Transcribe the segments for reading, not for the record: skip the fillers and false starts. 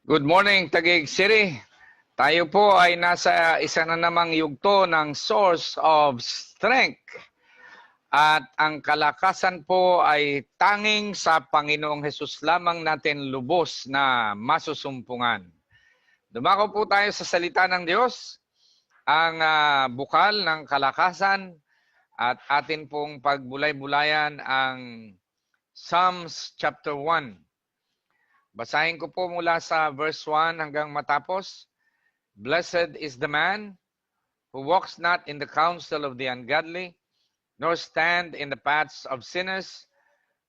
Good morning, Taguig City. Tayo po ay nasa isa na namang yugto ng Source of Strength. At ang kalakasan po ay tanging sa Panginoong Hesus lamang natin lubos na masusumpungan. Dumako po tayo sa salita ng Diyos, ang bukal ng kalakasan, at atin pong pagbulay-bulayan ang Psalms chapter 1. Basahin ko po mula sa verse 1 hanggang matapos. Blessed is the man who walks not in the counsel of the ungodly, nor stand in the paths of sinners,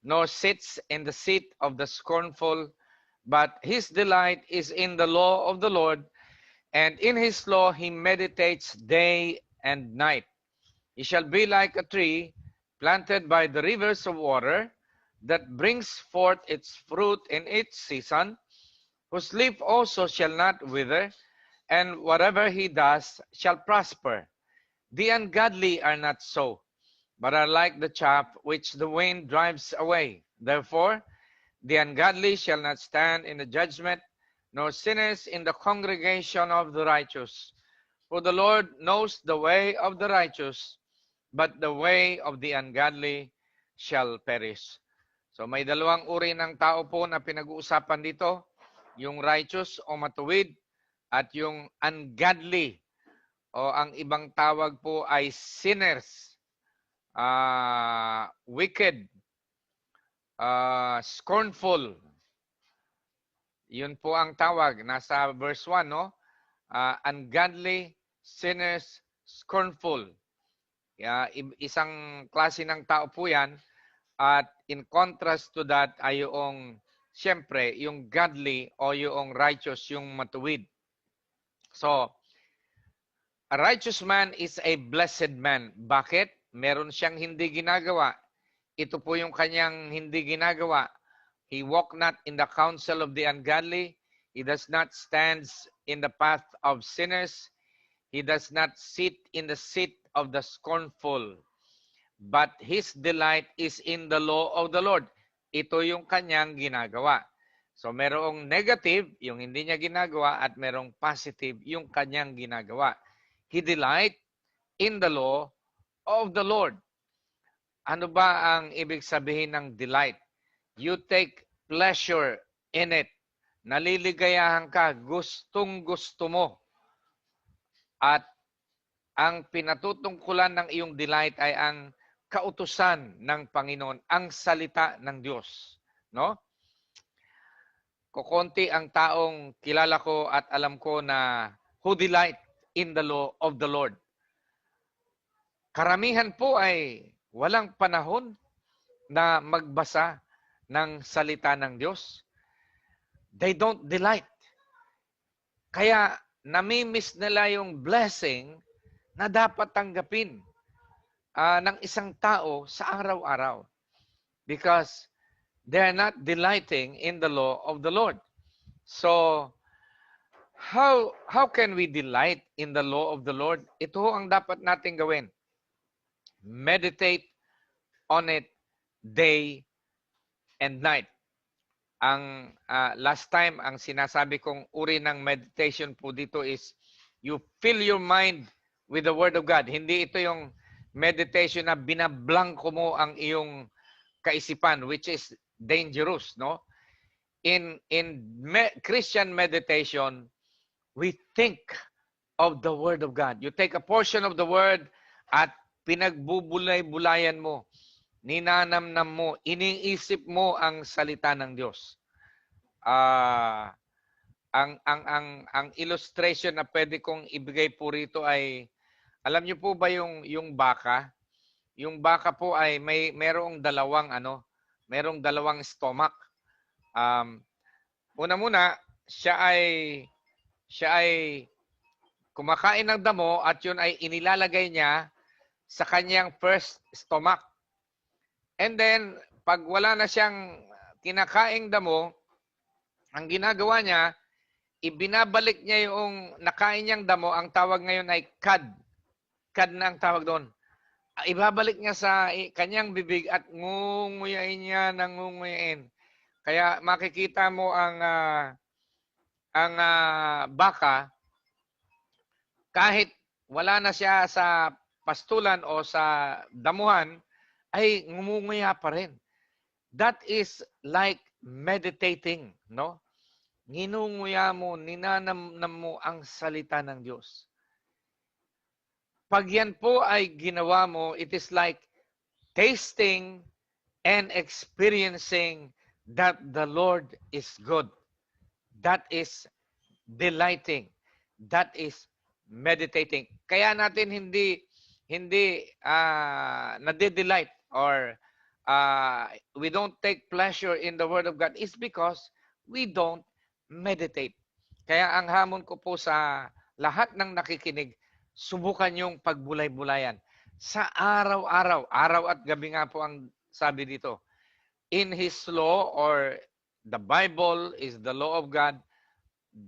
nor sits in the seat of the scornful, but his delight is in the law of the Lord, and in his law he meditates day and night. He shall be like a tree planted by the rivers of water, that brings forth its fruit in its season, whose leaf also shall not wither, and whatever he does shall prosper. The ungodly are not so, but are like the chaff which the wind drives away. Therefore, the ungodly shall not stand in the judgment, nor sinners in the congregation of the righteous. For the Lord knows the way of the righteous, but the way of the ungodly shall perish. So may dalawang uri ng tao po na pinag-uusapan dito, yung righteous o matuwid at yung ungodly o ang ibang tawag po ay sinners, wicked, scornful. Yun po ang tawag. Nasa verse 1, no? Ungodly, sinners, scornful. Isang klase ng tao po yan. At in contrast to that ay yung, siyempre, yung godly o yung righteous, yung matuwid. So, a righteous man is a blessed man. Bakit? Meron siyang hindi ginagawa. Ito po yung kanyang hindi ginagawa. He walk not in the counsel of the ungodly. He does not stand in the path of sinners. He does not sit in the seat of the scornful. But his delight is in the law of the Lord. Ito yung kanyang ginagawa. So merong negative, yung hindi niya ginagawa, at merong positive, yung kanyang ginagawa. He delight in the law of the Lord. Ano ba ang ibig sabihin ng delight? You take pleasure in it. Naliligayahan ka, gustong-gusto mo. At ang pinatutungkulan ng iyong delight ay ang kautusan ng Panginoon, ang salita ng Diyos, no? Kukonti ang taong kilala ko at alam ko na who delight in the law of the Lord. Karamihan po ay walang panahon na magbasa ng salita ng Diyos. They don't delight. Kaya namimiss nila yung blessing na dapat tanggapin ng isang tao sa araw-araw, because they're not delighting in the law of the Lord. So, how can we delight in the law of the Lord? Ito ang dapat natin gawin. Meditate on it day and night. Ang last time, ang sinasabi kong uri ng meditation po dito is you fill your mind with the Word of God. Hindi ito yung meditation na binablangko mo ang iyong kaisipan, which is dangerous, no? In Christian meditation, we think of the Word of God. You take a portion of the Word at pinagbubulay-bulayan mo, ninanamnam mo, iniisip mo ang salita ng Diyos. Ang illustration na pwede kong ibigay po rito ay, alam niyo po ba yung baka? Yung baka po ay merong merong dalawang stomach. Una-muna, siya ay kumakain ng damo at yun ay inilalagay niya sa kanyang first stomach. And then, pag wala na siyang kinakaing damo, ang ginagawa niya, ibinabalik niya yung nakain niyang damo. Ang tawag ngayon ay cud. Cud na ang tawag doon. Ibabalik niya sa kanyang bibig at ngunguyain niya ng ngunguyain. Kaya makikita mo ang baka, kahit wala na siya sa pastulan o sa damuhan, ay ngumunguya pa rin. That is like meditating, no? Nginunguya mo, ninanamnam mo ang salita ng Diyos. Pag yan po ay ginawa mo, it is like tasting and experiencing that the Lord is good. That is delighting. That is meditating. Kaya natin hindi nade-delight or we don't take pleasure in the Word of God is because we don't meditate. Kaya ang hamon ko po sa lahat ng nakikinig, subukan yung pagbulay-bulayan. Sa araw-araw, araw at gabi nga po ang sabi dito. In His law, or the Bible is the law of God,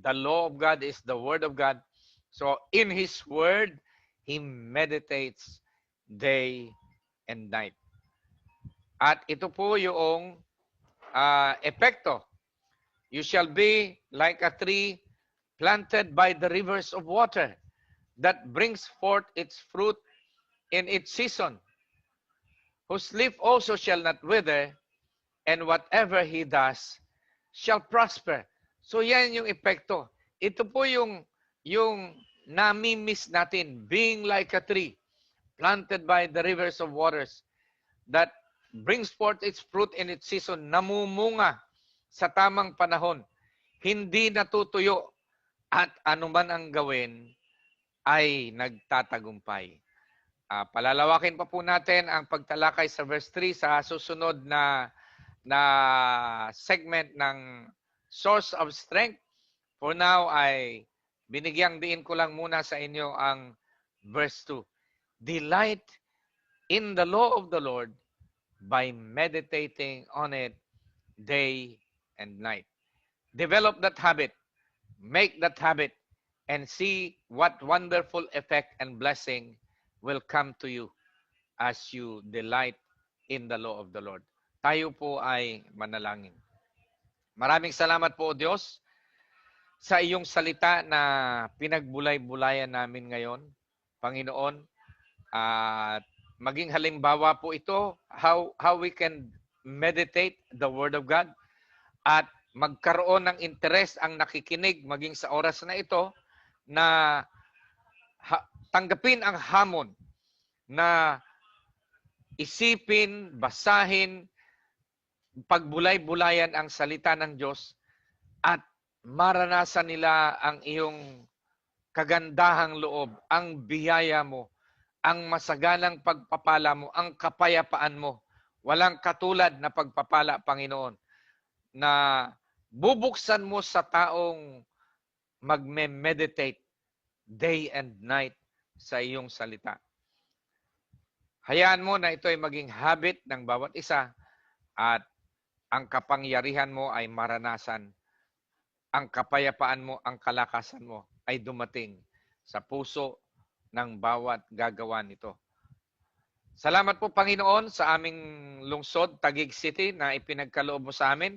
the law of God is the Word of God. So in His Word, He meditates day and night. At ito po yung epekto. You shall be like a tree planted by the rivers of water that brings forth its fruit in its season, whose leaf also shall not wither, and whatever he does shall prosper. So yan yung epekto. Ito po yung nami-miss natin, being like a tree planted by the rivers of waters that brings forth its fruit in its season, namumunga sa tamang panahon, hindi natutuyo, at anuman ang gawin ay nagtatagumpay. Palalawakin pa po natin ang pagtalakay sa verse 3 sa susunod na segment ng Source of Strength. For now ay binigyang diin ko lang muna sa inyo ang verse 2. Delight in the law of the Lord by meditating on it day and night. Develop that habit. Make that habit and see what wonderful effect and blessing will come to you as you delight in the law of the Lord. Tayo po ay manalangin. Maraming salamat po, Diyos, sa iyong salita na pinagbulay-bulayan namin ngayon, Panginoon. At maging halimbawa po ito, how we can meditate the Word of God at magkaroon ng interes ang nakikinig maging sa oras na ito na tanggapin ang hamon na isipin, basahin, pagbulay-bulayan ang salita ng Diyos at maranasan nila ang iyong kagandahang loob, ang biyaya mo, ang masaganang pagpapala mo, ang kapayapaan mo. Walang katulad na pagpapala, Panginoon, na bubuksan mo sa taong magme-meditate day and night sa iyong salita. Hayaan mo na ito ay maging habit ng bawat isa at ang kapangyarihan mo ay maranasan. Ang kapayapaan mo, ang kalakasan mo ay dumating sa puso ng bawat gagawa nito. Salamat po, Panginoon, sa aming lungsod, Taguig City, na ipinagkaloob mo sa amin.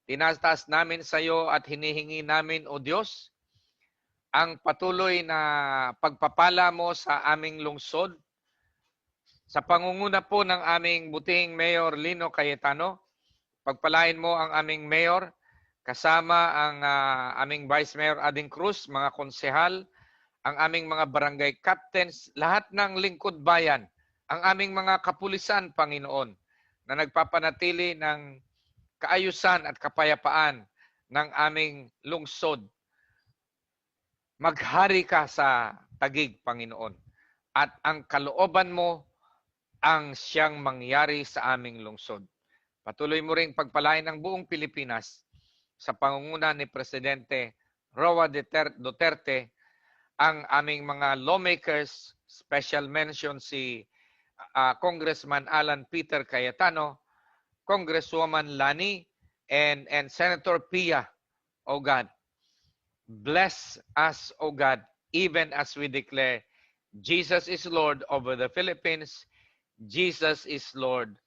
Tinataas namin sa iyo at hinihingi namin, O Diyos, ang patuloy na pagpapala mo sa aming lungsod. Sa pangunguna po ng aming buting Mayor Lino Cayetano, pagpalain mo ang aming mayor, kasama ang aming Vice Mayor Ading Cruz, mga konsehal, ang aming mga barangay captains, lahat ng lingkod bayan, ang aming mga kapulisan, Panginoon, na nagpapanatili ng kaayusan at kapayapaan ng aming lungsod. Maghari ka sa Taguig, Panginoon, at ang kalooban mo ang siyang mangyari sa aming lungsod. Patuloy mo ring pagpalain ang buong Pilipinas sa pangunguna ni Presidente Roa Duterte, ang aming mga lawmakers, special mention si Congressman Alan Peter Cayetano, Congresswoman Lani, and Senator Pia, O God. Bless us, O God, even as we declare Jesus is Lord over the Philippines, Jesus is Lord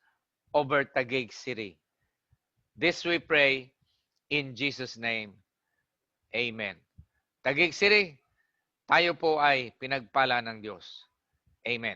over Taguig City. This we pray in Jesus' name. Amen. Taguig City, tayo po ay pinagpala ng Diyos. Amen.